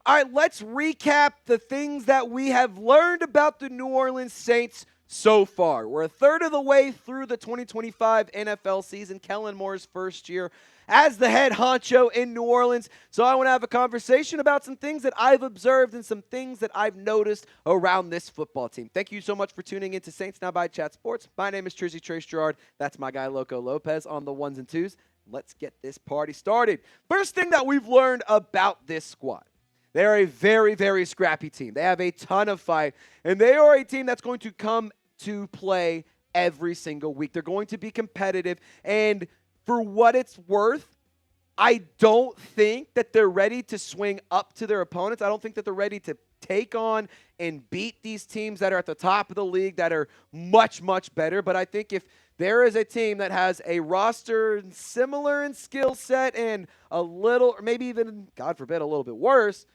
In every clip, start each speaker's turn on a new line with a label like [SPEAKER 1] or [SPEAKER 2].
[SPEAKER 1] All right, let's recap the things that we have learned about the New Orleans Saints so far. We're a third of the way through the 2025 NFL season, Kellen Moore's first year as the head honcho in New Orleans. So I want to have a conversation about some things that I've observed and some things that I've noticed around this football team. Thank you so much for tuning in to Saints Now by Chat Sports. My name is Trizzy Trace Girouard. That's my guy, Loco Lopez, on the ones and twos. Let's get this party started. First thing that we've learned about this squad. They are a very, very scrappy team. They have a ton of fight, and they are a team that's going to come to play every single week. They're going to be competitive, and for what it's worth, I don't think that they're ready to swing up to their opponents. I don't think that they're ready to take on and beat these teams that are at the top of the league that are much, much better. But I think if there is a team that has a roster similar in skill set and a little, or maybe even, God forbid, a little bit worse,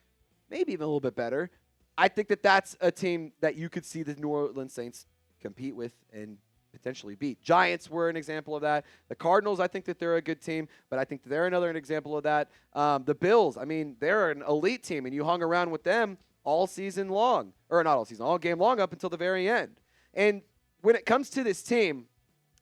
[SPEAKER 1] maybe even a little bit better, I think that that's a team that you could see the New Orleans Saints compete with and potentially beat. Giants were an example of that. The Cardinals, I think that they're a good team, but I think they're another example of that. The Bills, I mean, they're an elite team, and you hung around with them all season long. Or not all season, all game long up until the very end. And when it comes to this team,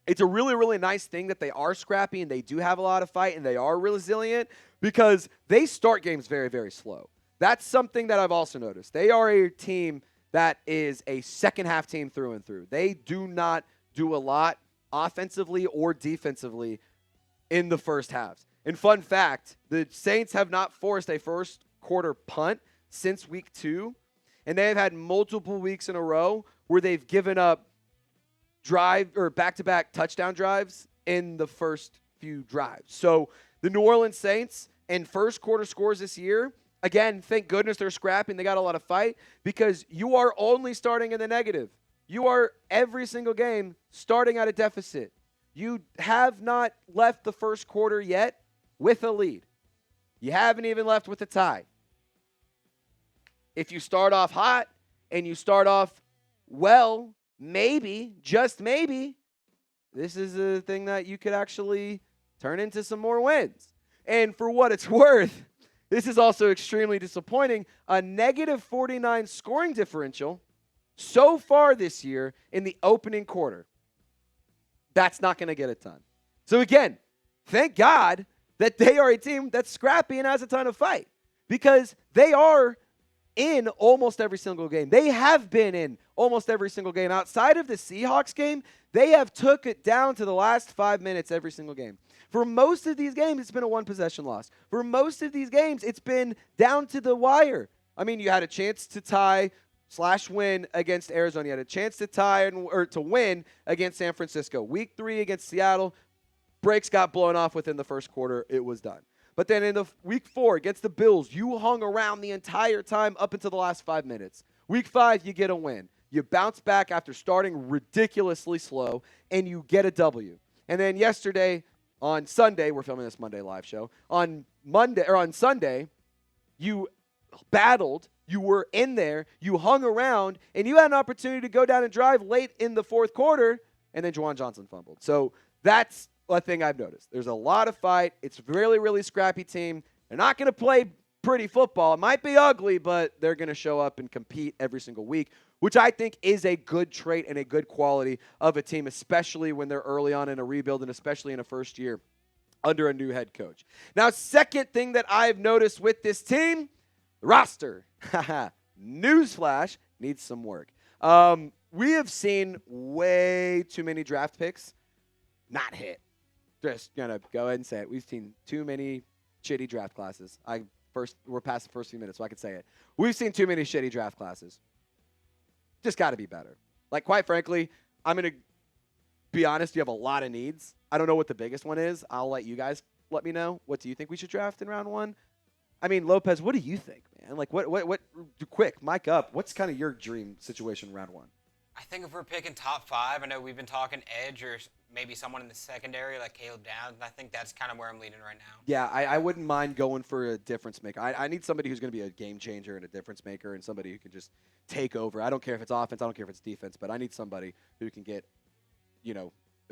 [SPEAKER 1] it's a really, really nice thing that they are scrappy and they do have a lot of fight and they are resilient because they start games very, very slow. That's something that I've also noticed. They are a team that is a second-half team through and through. They do not do a lot offensively or defensively in the first halves. And fun fact, the Saints have not forced a first-quarter punt since week 2, and they have had multiple weeks in a row where they've given up drive or back-to-back touchdown drives in the first few drives. So the New Orleans Saints and first-quarter scores this year, again, thank goodness they're scrapping. They got a lot of fight because you are only starting in the negative. You are every single game starting at a deficit. You have not left the first quarter yet with a lead. You haven't even left with a tie. If you start off hot and you start off well, maybe, just maybe, this is a thing that you could actually turn into some more wins. And for what it's worth, this is also extremely disappointing. A negative 49 scoring differential so far this year in the opening quarter. That's not going to get it done. So again, thank God that they are a team that's scrappy and has a ton of fight because they are in almost every single game. They have been in almost every single game. Outside of the Seahawks game, they have took it down to the last 5 minutes every single game. For most of these games, it's been a one-possession loss. For most of these games, it's been down to the wire. I mean, you had a chance to tie/win against Arizona. You had a chance to tie or to win against San Francisco. Week 3 against Seattle, breaks got blown off within the first quarter. It was done. But then in the week 4 against the Bills, you hung around the entire time up until the last 5 minutes. Week 5, you get a win. You bounce back after starting ridiculously slow, and you get a W. And then yesterday, on Sunday, we're filming this Monday live show. On Sunday, you battled, you were in there, you hung around, and you had an opportunity to go down and drive late in the fourth quarter, and then Juwan Johnson fumbled. So that's a thing I've noticed. There's a lot of fight. It's a really, really scrappy team. They're not going to play pretty football. It might be ugly, but they're going to show up and compete every single week, which I think is a good trait and a good quality of a team, especially when they're early on in a rebuild and especially in a first year under a new head coach. Now, second thing that I've noticed with this team, the roster. Newsflash, needs some work. We have seen way too many draft picks not hit. Just going to go ahead and say it. We've seen too many shitty draft classes. We're past the first few minutes, so I can say it. We've seen too many shitty draft classes. Just got to be better. Like, quite frankly, I'm going to be honest, you have a lot of needs. I don't know what the biggest one is. I'll let you guys let me know. What do you think we should draft in round 1? I mean, Lopez, what do you think, man? Like, what quick, mic up. What's kind of your dream situation in round 1?
[SPEAKER 2] I think if we're picking top 5, I know we've been talking edge or maybe someone in the secondary like Caleb Downs. I think that's kind of where I'm leaning right now.
[SPEAKER 1] Yeah, I wouldn't mind going for a difference maker. I need somebody who's going to be a game changer and a difference maker and somebody who can just take over. I don't care if it's offense. I don't care if it's defense, but I need somebody who can get,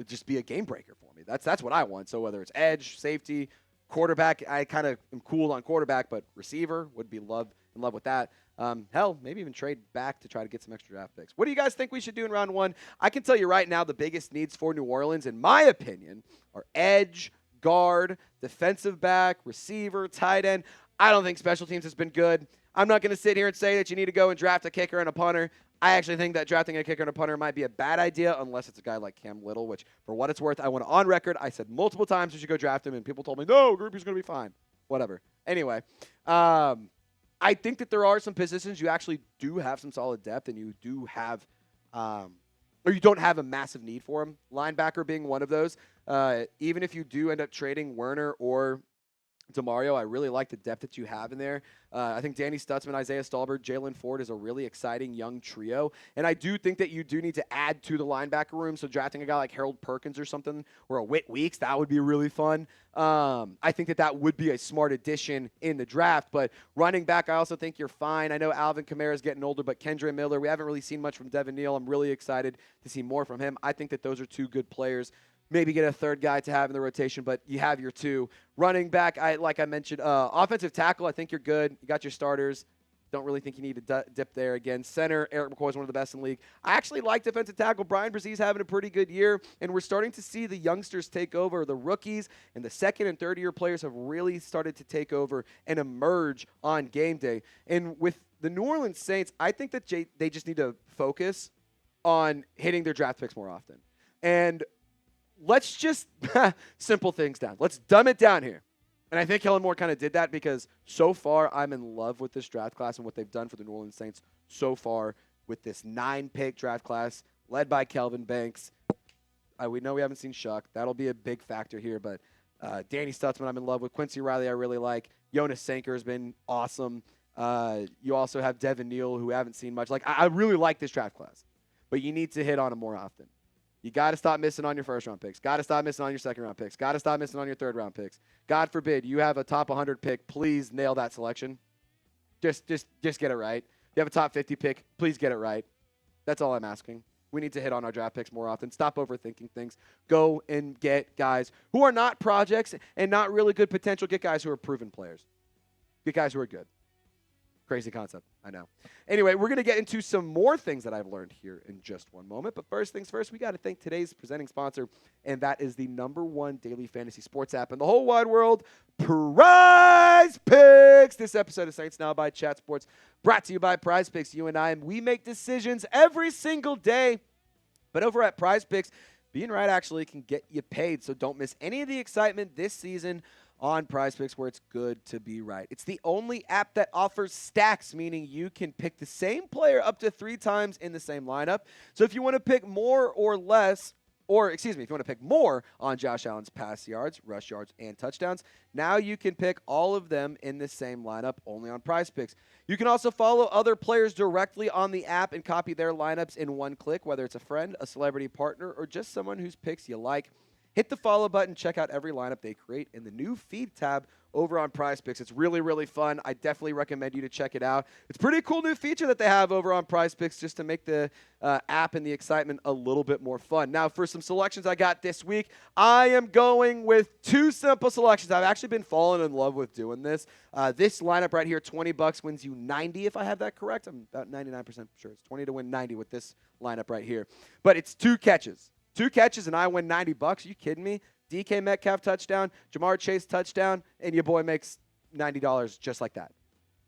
[SPEAKER 1] just be a game breaker for me. That's what I want. So whether it's edge, safety, quarterback, I kind of am cool on quarterback, but receiver would be love in love with that. Hell, maybe even trade back to try to get some extra draft picks. What do you guys think we should do in round one? I can tell you right now the biggest needs for New Orleans, in my opinion, are edge, guard, defensive back, receiver, tight end. I don't think special teams has been good. I'm not going to sit here and say that you need to go and draft a kicker and a punter. I actually think that drafting a kicker and a punter might be a bad idea unless it's a guy like Cam Little, which, for what it's worth, I went on record. I said multiple times you should go draft him, and people told me, no, Groupie's going to be fine. Whatever. Anyway, I think that there are some positions you actually do have some solid depth, and you do have or you don't have a massive need for them. Linebacker being one of those. Even if you do end up trading Werner or DeMario, I really like the depth that you have in there. I think Danny Stutzman, Isaiah Stallbert, Jalen Ford is a really exciting young trio. And I do think that you do need to add to the linebacker room. So drafting a guy like Harold Perkins or something, or a Whit Weeks, that would be really fun. I think that that would be a smart addition in the draft. But running back, I also think you're fine. I know Alvin Kamara is getting older, but Kendre Miller, we haven't really seen much from Devin Neal. I'm really excited to see more from him. I think that those are two good players. Maybe get a third guy to have in the rotation, but you have your two. Running back, like I mentioned, offensive tackle, I think you're good. You got your starters. Don't really think you need to dip there again. Center, Eric McCoy is one of the best in the league. I actually like defensive tackle. Brian Brzee having a pretty good year, and we're starting to see the youngsters take over. The rookies and the second and third-year players have really started to take over and emerge on game day. And with the New Orleans Saints, I think that they just need to focus on hitting their draft picks more often. And let's just simple things down. Let's dumb it down here. And I think Kellen Moore kind of did that because so far I'm in love with this draft class and what they've done for the New Orleans Saints so far with this 9-pick draft class led by Kelvin Banks. We know we haven't seen Shuck. That'll be a big factor here. But Danny Stutzman I'm in love with. Quincy Riley I really like. Jonas Sanker has been awesome. You also have Devin Neal, who I haven't seen much. I really like this draft class. But you need to hit on them more often. You got to stop missing on your first-round picks. Got to stop missing on your second-round picks. Got to stop missing on your third-round picks. God forbid you have a top 100 pick. Please nail that selection. Just get it right. You have a top 50 pick. Please get it right. That's all I'm asking. We need to hit on our draft picks more often. Stop overthinking things. Go and get guys who are not projects and not really good potential. Get guys who are proven players. Get guys who are good. Crazy concept, I know. Anyway, we're going to get into some more things that I've learned here in just one moment. But first things first, we got to thank today's presenting sponsor, and that is the #1 daily fantasy sports app in the whole wide world, Prize Picks. This episode of Saints Now by Chat Sports, brought to you by Prize Picks. You and I, and we make decisions every single day. But over at Prize Picks, being right actually can get you paid. So don't miss any of the excitement this season on Prize Picks, where it's good to be right. It's the only app that offers stacks, meaning you can pick the same player up to 3 times in the same lineup. So if you want to pick more or less, or excuse me, if you want to pick more on Josh Allen's pass yards, rush yards, and touchdowns, now you can pick all of them in the same lineup only on Prize Picks. You can also follow other players directly on the app and copy their lineups in one click, whether it's a friend, a celebrity partner, or just someone whose picks you like. Hit the follow button. Check out every lineup they create in the new feed tab over on Prize Picks. It's really, really fun. I definitely recommend you to check it out. It's a pretty cool new feature that they have over on Prize Picks just to make the app and the excitement a little bit more fun. Now, for some selections I got this week, I am going with 2 simple selections. I've actually been falling in love with doing this. This lineup right here, $20 wins you 90, if I have that correct. I'm about 99% sure. It's 20 to win 90 with this lineup right here. But it's 2 catches. 2 catches and I win $90. Are you kidding me? DK Metcalf touchdown, Jamar Chase touchdown, and your boy makes $90 just like that.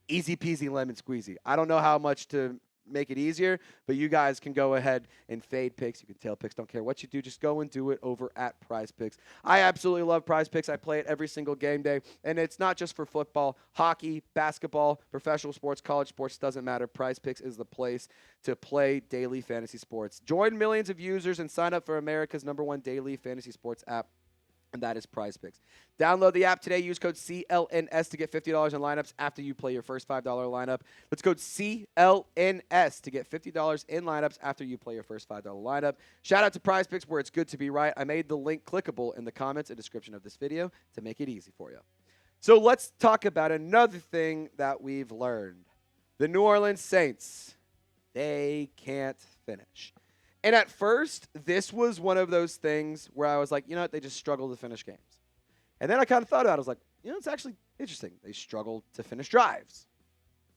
[SPEAKER 1] Easy peasy lemon squeezy. I don't know how much to make it easier, but you guys can go ahead and fade picks. You can tail picks. Don't care what you do. Just go and do it over at Prize Picks. I absolutely love Prize Picks. I play it every single game day, and it's not just for football, hockey, basketball, professional sports, college sports, doesn't matter. Prize Picks is the place to play daily fantasy sports. Join millions of users and sign up for America's #1 daily fantasy sports app, and that is Prize Picks. Download the app today. Use code CLNS to get $50 in lineups after you play your first $5 lineup. Let's code CLNS to get $50 in lineups after you play your first $5 lineup. Shout out to Prize Picks, where it's good to be right. I made the link clickable in the comments and description of this video to make it easy for you. So let's talk about another thing that we've learned. The New Orleans Saints, they can't finish. And at first, this was one of those things where I was like, you know what, they just struggle to finish games. And then I kind of thought about it. I was like, you know, it's actually interesting. They struggle to finish drives.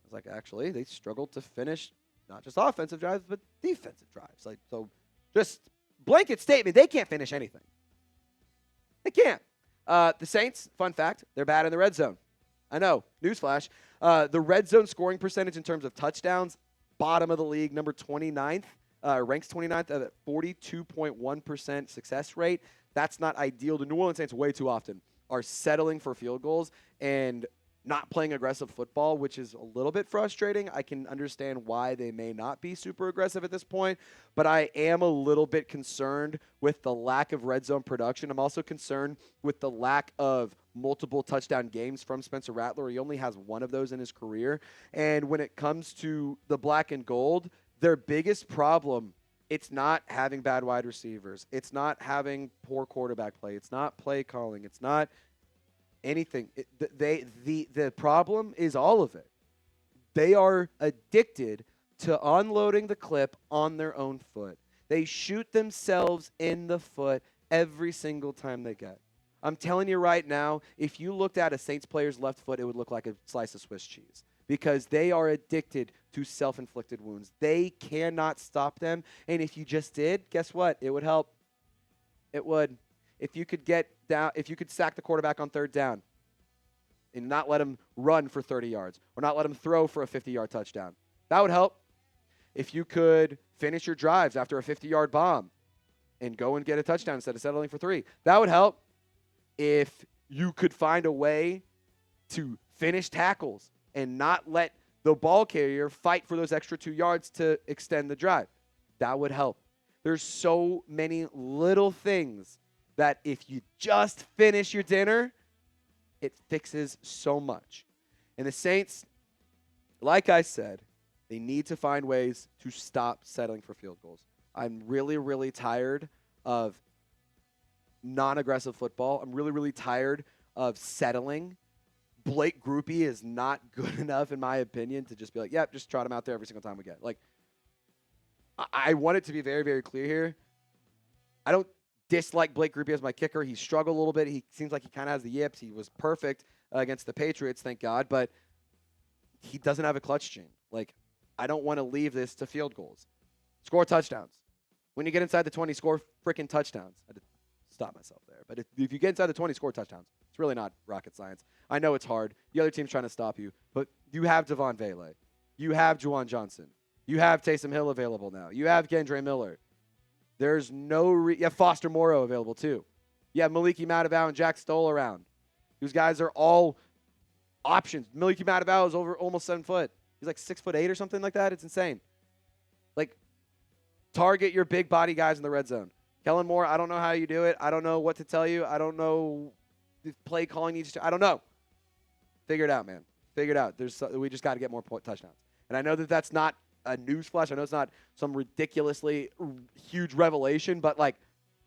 [SPEAKER 1] I was like, actually, they struggled to finish not just offensive drives, but defensive drives. Like, so just blanket statement, they can't finish anything. They can't. The Saints, fun fact, they're bad in the red zone. I know, newsflash. The red zone scoring percentage in terms of touchdowns, bottom of the league, number 29th, ranks 29th at a 42.1% success rate. That's not ideal. The New Orleans Saints way too often are settling for field goals and not playing aggressive football, which is a little bit frustrating. I can understand why they may not be super aggressive at this point, but I am a little bit concerned with the lack of red zone production. I'm also concerned with the lack of multiple touchdown games from Spencer Rattler. He only has one of those in his career. And when it comes to the black and gold, their biggest problem, it's not having bad wide receivers. It's not having poor quarterback play. It's not play calling. It's not anything. The problem is all of it. They are addicted to unloading the clip on their own foot. They shoot themselves in the foot every single time they get. I'm telling you right now, if you looked at a Saints player's left foot, it would look like a slice of Swiss cheese because they are addicted to self-inflicted wounds. They cannot stop them, and if you just did, guess what? It would help. It would. If you could get down, if you could sack the quarterback on third down and not let him run for 30 yards or not let him throw for a 50-yard touchdown, that would help. If you could finish your drives after a 50-yard bomb and go and get a touchdown instead of settling for 3, that would help. If you could find a way to finish tackles and not let the ball carrier fight for those extra 2 yards to extend the drive, that would help. There's so many little things that if you just finish your dinner, it fixes so much. And the Saints, like I said, they need to find ways to stop settling for field goals. I'm really, really tired of non-aggressive football. I'm really, really tired of settling. Blake Groupie is not good enough, in my opinion, to just be like, yep, just trot him out there every single time we get. Like, I want it to be very, very clear here. I don't dislike Blake Groupie as my kicker. He struggled a little bit. He seems like he kind of has the yips. He was perfect against the Patriots, thank God, but he doesn't have a clutch gene. Like, I don't want to leave this to field goals. Score touchdowns. When you get inside the 20, score freaking touchdowns. I had to stop myself there. But if you get inside the 20, score touchdowns. It's really not rocket science. I know it's hard. The other team's trying to stop you, but you have Devon Vele. You have Juwan Johnson. You have Taysom Hill available now. You have Kendre Miller. There's no you have Foster Moreau available too. You have Maliki Matavao and Jack Stoll around. These guys are all options. Maliki Matavao is over almost 7 foot. He's like 6'8" or something like that. It's insane. Like, target your big body guys in the red zone. Kellen Moore, I don't know how you do it. I don't know what to tell you. I don't know if play calling needs to. I don't know. Figure it out, man. Figure it out. We just got to get more touchdowns. And I know that that's not a news flash. I know it's not some ridiculously huge revelation, but, like,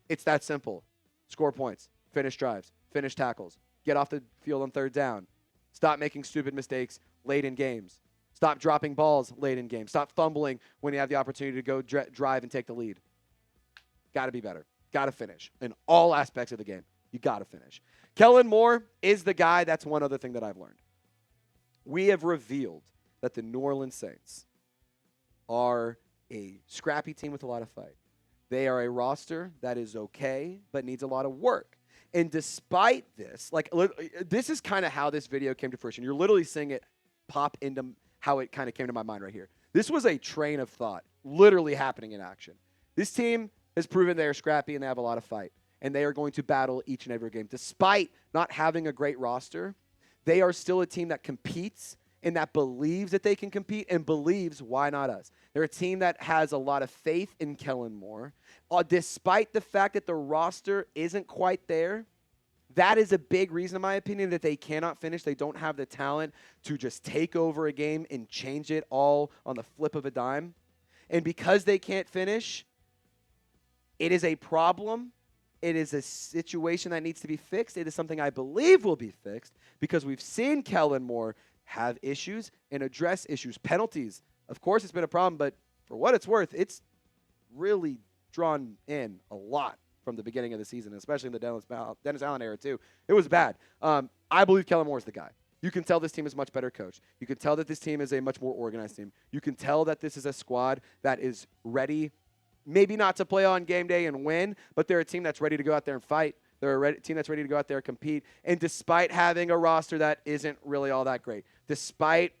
[SPEAKER 1] it's that simple. Score points. Finish drives. Finish tackles. Get off the field on third down. Stop making stupid mistakes late in games. Stop dropping balls late in games. Stop fumbling when you have the opportunity to go drive and take the lead. Got to be better. Got to finish. In all aspects of the game, you got to finish. Kellen Moore is the guy. That's one other thing that I've learned. We have revealed that the New Orleans Saints are a scrappy team with a lot of fight. They are a roster that is okay, but needs a lot of work. And despite this, like, this is kind of how this video came to fruition. You're literally seeing it pop into how it kind of came to my mind right here. This was a train of thought literally happening in action. This team has proven they are scrappy and they have a lot of fight. And they are going to battle each and every game. Despite not having a great roster, they are still a team that competes and that believes that they can compete and believes, why not us? They're a team that has a lot of faith in Kellen Moore. Despite the fact that the roster isn't quite there, that is a big reason, in my opinion, that they cannot finish. They don't have the talent to just take over a game and change it all on the flip of a dime. And because they can't finish, it is a problem. It is a situation that needs to be fixed. It is something I believe will be fixed because we've seen Kellen Moore have issues and address issues. Penalties, of course, it's been a problem, but for what it's worth, it's really drawn in a lot from the beginning of the season, especially in the Dennis Allen era, too. It was bad. I believe Kellen Moore is the guy. You can tell this team is much better coached. You can tell that this team is a much more organized team. You can tell that this is a squad that is ready, maybe not to play on game day and win, but they're a team that's ready to go out there and fight. They're a team that's ready to go out there and compete. And despite having a roster that isn't really all that great, despite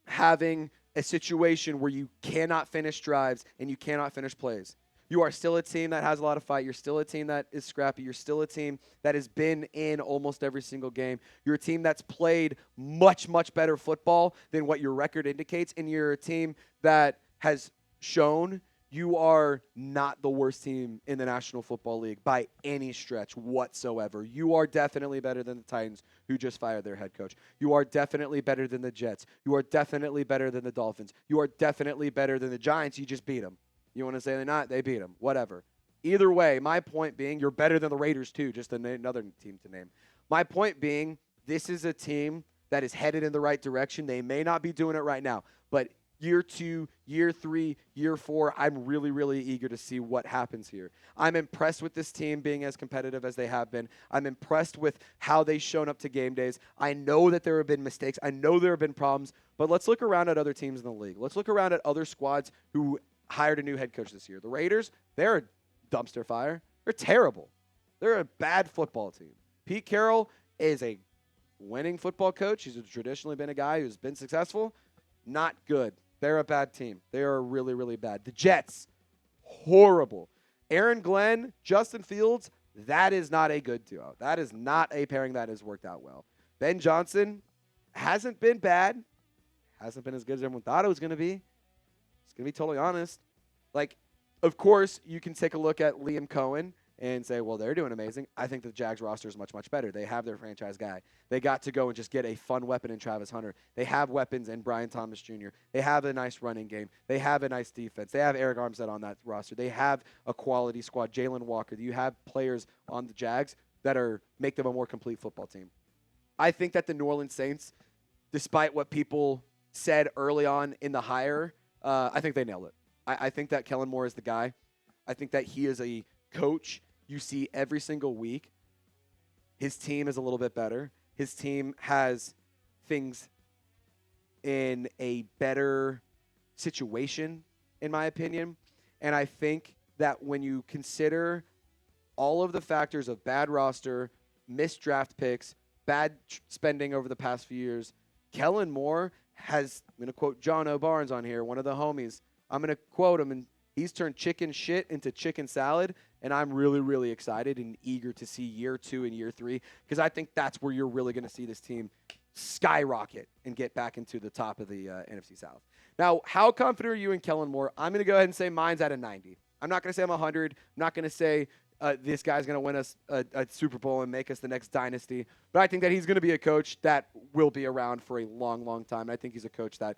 [SPEAKER 1] having a situation where you cannot finish drives and you cannot finish plays, you are still a team that has a lot of fight. You're still a team that is scrappy. You're still a team that has been in almost every single game. You're a team that's played much, much better football than what your record indicates. And you're a team that has shown you are not the worst team in the National Football League by any stretch whatsoever. You are definitely better than the Titans, who just fired their head coach. You are definitely better than the Jets. You are definitely better than the Dolphins. You are definitely better than the Giants. You just beat them. You want to say they're not? They beat them. Whatever. Either way, my point being, you're better than the Raiders too, just another team to name. My point being, this is a team that is headed in the right direction. They may not be doing it right now, but year 2, year 3, year 4, I'm really, really eager to see what happens here. I'm impressed with this team being as competitive as they have been. I'm impressed with how they've shown up to game days. I know that there have been mistakes. I know there have been problems, but let's look around at other teams in the league. Let's look around at other squads who hired a new head coach this year. The Raiders, they're a dumpster fire. They're terrible. They're a bad football team. Pete Carroll is a winning football coach. He's traditionally been a guy who's been successful. Not good. They're a bad team. They are really, really bad. The Jets, horrible. Aaron Glenn, Justin Fields, that is not a good duo. That is not a pairing that has worked out well. Ben Johnson hasn't been bad. Hasn't been as good as everyone thought it was going to be. Going to be totally honest. Like, of course, you can take a look at Liam Cohen and say, well, they're doing amazing. I think the Jags roster is much, much better. They have their franchise guy. They got to go and just get a fun weapon in Travis Hunter. They have weapons in Brian Thomas Jr. They have a nice running game. They have a nice defense. They have Eric Armstead on that roster. They have a quality squad. Jalen Walker. You have players on the Jags that make them a more complete football team. I think that the New Orleans Saints, despite what people said early on in the hire, I think they nailed it. I think that Kellen Moore is the guy. I think that he is a coach you see every single week. His team is a little bit better. His team has things in a better situation, in my opinion. And I think that when you consider all of the factors of bad roster, missed draft picks, bad spending over the past few years, Kellen Moore has, I'm going to quote John O'Barnes on here, one of the homies. I'm going to quote him, and he's turned chicken shit into chicken salad, and I'm really, really excited and eager to see year 2 and year 3 because I think that's where you're really going to see this team skyrocket and get back into the top of the NFC South. Now, how confident are you in Kellen Moore? I'm going to go ahead and say mine's at a 90. I'm not going to say I'm 100. I'm not going to say this guy's going to win us a Super Bowl and make us the next dynasty. But I think that he's going to be a coach that will be around for a long, long time. I think he's a coach that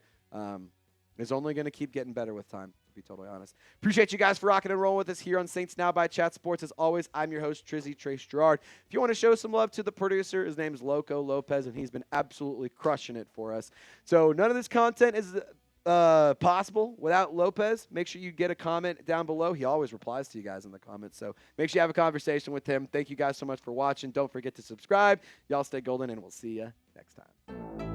[SPEAKER 1] is only going to keep getting better with time, to be totally honest. Appreciate you guys for rocking and rolling with us here on Saints Now by Chat Sports. As always, I'm your host, Trizzy Trace Girouard. If you want to show some love to the producer, his name is Loco Lopez, and he's been absolutely crushing it for us. So none of this content is possible without Lopez. Make sure you get a comment down below. He always replies to you guys in the comments, so make sure you have a conversation with him. Thank you guys so much for watching. Don't forget to subscribe. Y'all stay golden, and we'll see you next time.